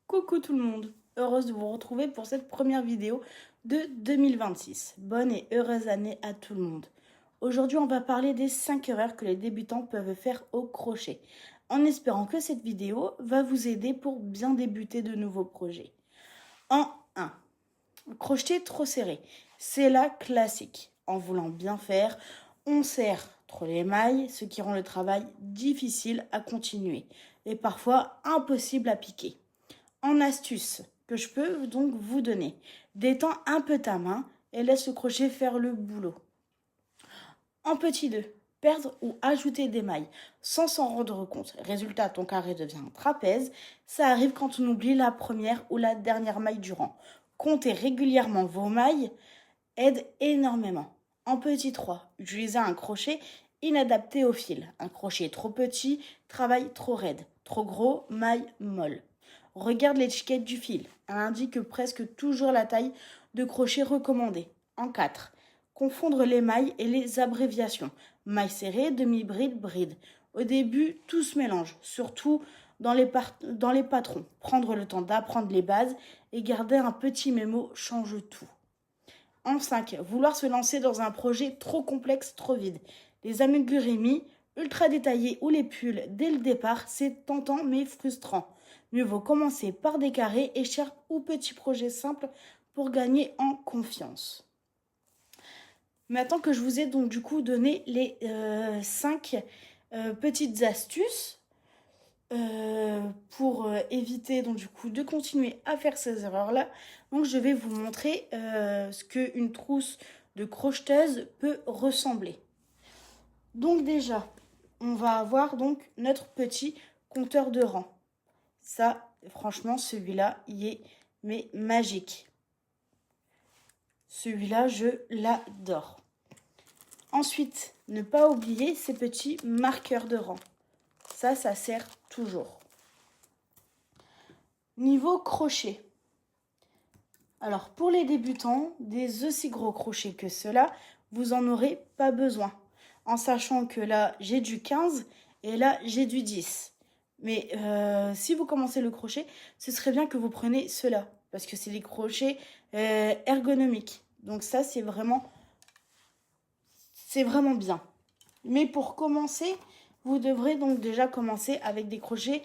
Coucou tout le monde, heureuse de vous retrouver pour cette première vidéo de 2026. Bonne et heureuse année à tout le monde. Aujourd'hui, on va parler des 5 erreurs que les débutants peuvent faire au crochet, en espérant que cette vidéo va vous aider pour bien débuter de nouveaux projets. En 1. Crocheter trop serré. C'est la classique. En voulant bien faire, on serre trop les mailles, ce qui rend le travail difficile à continuer et parfois impossible à piquer. En astuce que je peux donc vous donner, détends un peu ta main et laisse le crochet faire le boulot. En petit 2, perdre ou ajouter des mailles sans s'en rendre compte. Résultat, ton carré devient un trapèze. Ça arrive quand on oublie la première ou la dernière maille du rang. Compter régulièrement vos mailles aide énormément. En petit 3, utiliser un crochet inadapté au fil. Un crochet trop petit, travail trop raide. Trop gros, maille molle. Regarde l'étiquette du fil. Elle indique presque toujours la taille de crochet recommandée. En 4. Confondre les mailles et les abréviations. Maille serrée, demi-bride, bride. Au début, tout se mélange, surtout dans les patrons. Prendre le temps d'apprendre les bases et garder un petit mémo change tout. En 5. Vouloir se lancer dans un projet trop complexe, trop vide. Les amigurumis ultra détaillés ou les pulls dès le départ, c'est tentant mais frustrant. Mieux vaut commencer par des carrés, écharpes ou petits projets simples pour gagner en confiance. Maintenant que je vous ai donc du coup donné les 5 petites astuces pour éviter donc du coup de continuer à faire ces erreurs-là, donc je vais vous montrer ce qu'une trousse de crocheteuse peut ressembler. Donc déjà, on va avoir donc notre petit compteur de rang. Ça, franchement, celui-là, il est mais magique. Celui-là, je l'adore. Ensuite, ne pas oublier ces petits marqueurs de rang. Ça sert toujours. Niveau crochet. Alors, pour les débutants, des aussi gros crochets que ceux-là, vous n'en aurez pas besoin. En sachant que là, j'ai du 15 et là, j'ai du 10. Mais si vous commencez le crochet, ce serait bien que vous preniez ceux-là. Parce que c'est des crochets ergonomiques. Donc ça, c'est vraiment bien. Mais pour commencer, vous devrez donc déjà commencer avec des crochets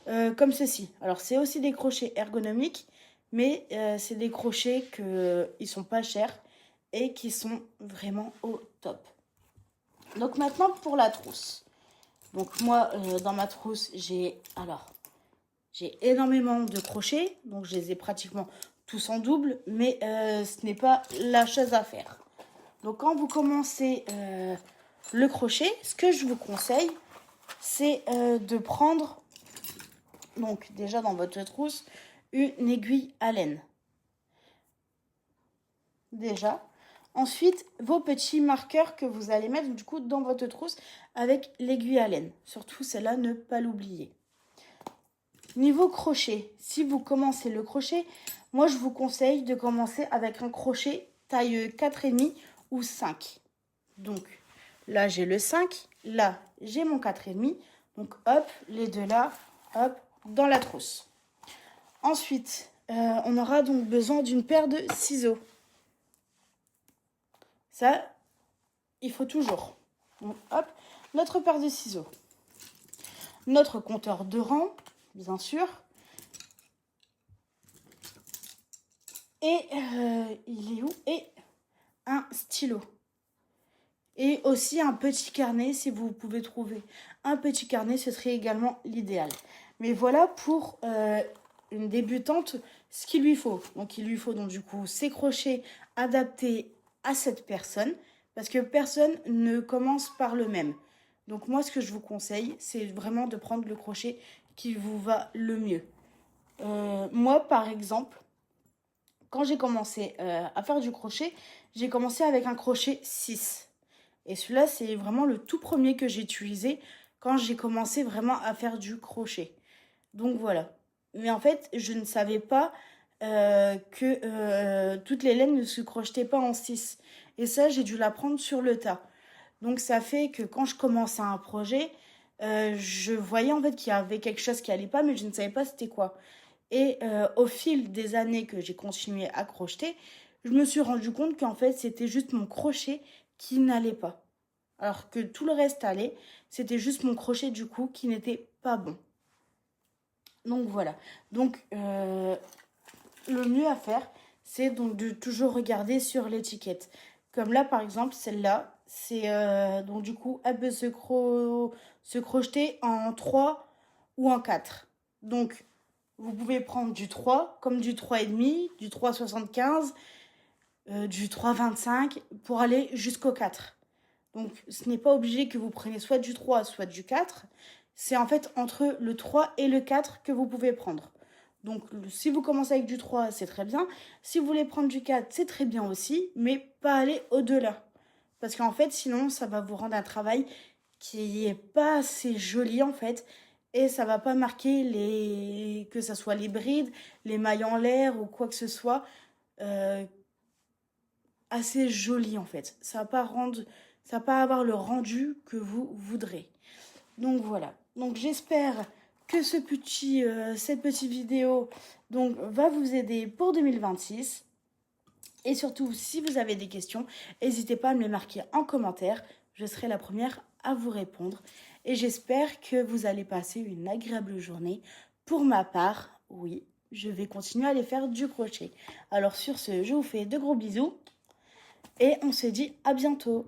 comme ceci. Alors, c'est aussi des crochets ergonomiques, mais c'est des crochets qui ne sont pas chers et qui sont vraiment au top. Donc maintenant, pour la trousse. Donc moi, dans ma trousse, j'ai énormément de crochets. Donc je les ai pratiquement tous en double, mais ce n'est pas la chose à faire. Donc quand vous commencez le crochet, ce que je vous conseille, c'est de prendre, donc déjà dans votre trousse, une aiguille à laine. Déjà. Ensuite, vos petits marqueurs que vous allez mettre du coup dans votre trousse avec l'aiguille à laine. Surtout celle-là, ne pas l'oublier. Niveau crochet, si vous commencez le crochet, moi je vous conseille de commencer avec un crochet taille 4,5 ou 5. Donc là j'ai le 5, là j'ai mon 4,5. Donc hop, les deux là, hop, dans la trousse. Ensuite, on aura donc besoin d'une paire de ciseaux. Ça, il faut toujours. Donc hop, notre paire de ciseaux. Notre compteur de rang, bien sûr. Et il est où? Et un stylo. Et aussi un petit carnet, si vous pouvez trouver un petit carnet, ce serait également l'idéal. Mais voilà pour une débutante ce qu'il lui faut. Donc il lui faut donc du coup ces crochets adaptés à cette personne, parce que personne ne commence par le même. Donc moi ce que je vous conseille, c'est vraiment de prendre le crochet qui vous va le mieux. Moi par exemple, quand j'ai commencé à faire du crochet, j'ai commencé avec un crochet 6. Et celui-là, c'est vraiment le tout premier que j'ai utilisé quand j'ai commencé vraiment à faire du crochet. Donc voilà. Mais en fait, je ne savais pas que toutes les laines ne se crochetaient pas en 6. Et ça, j'ai dû l'apprendre sur le tas. Donc ça fait que quand je commençais un projet, je voyais en fait qu'il y avait quelque chose qui allait pas, mais je ne savais pas c'était quoi. Et au fil des années que j'ai continué à crocheter, je me suis rendu compte qu'en fait, c'était juste mon crochet qui n'allait pas. Alors que tout le reste allait, c'était juste mon crochet du coup qui n'était pas bon. Donc voilà. Donc le mieux à faire, c'est donc de toujours regarder sur l'étiquette. Comme là par exemple, celle-là, c'est donc du coup, elle peut se crocheter en 3 ou en 4. Donc vous pouvez prendre du 3 comme du 3,5, du 3,75, du 3,25 pour aller jusqu'au 4. Donc ce n'est pas obligé que vous preniez soit du 3 soit du 4. C'est en fait entre le 3 et le 4 que vous pouvez prendre. Donc si vous commencez avec du 3, c'est très bien. Si vous voulez prendre du 4, c'est très bien aussi, mais pas aller au-delà. Parce qu'en fait, sinon, ça va vous rendre un travail qui est pas assez joli en fait. Et ça va pas marquer que ça soit les brides, les mailles en l'air ou quoi que ce soit, euh, assez joli en fait. Ça va pas avoir le rendu que vous voudrez. Donc voilà. Donc j'espère que cette petite vidéo donc, va vous aider pour 2026. Et surtout, si vous avez des questions, n'hésitez pas à me les marquer en commentaire. Je serai la première à vous répondre. Et j'espère que vous allez passer une agréable journée. Pour ma part, oui, je vais continuer à aller faire du crochet. Alors sur ce, je vous fais de gros bisous et on se dit à bientôt.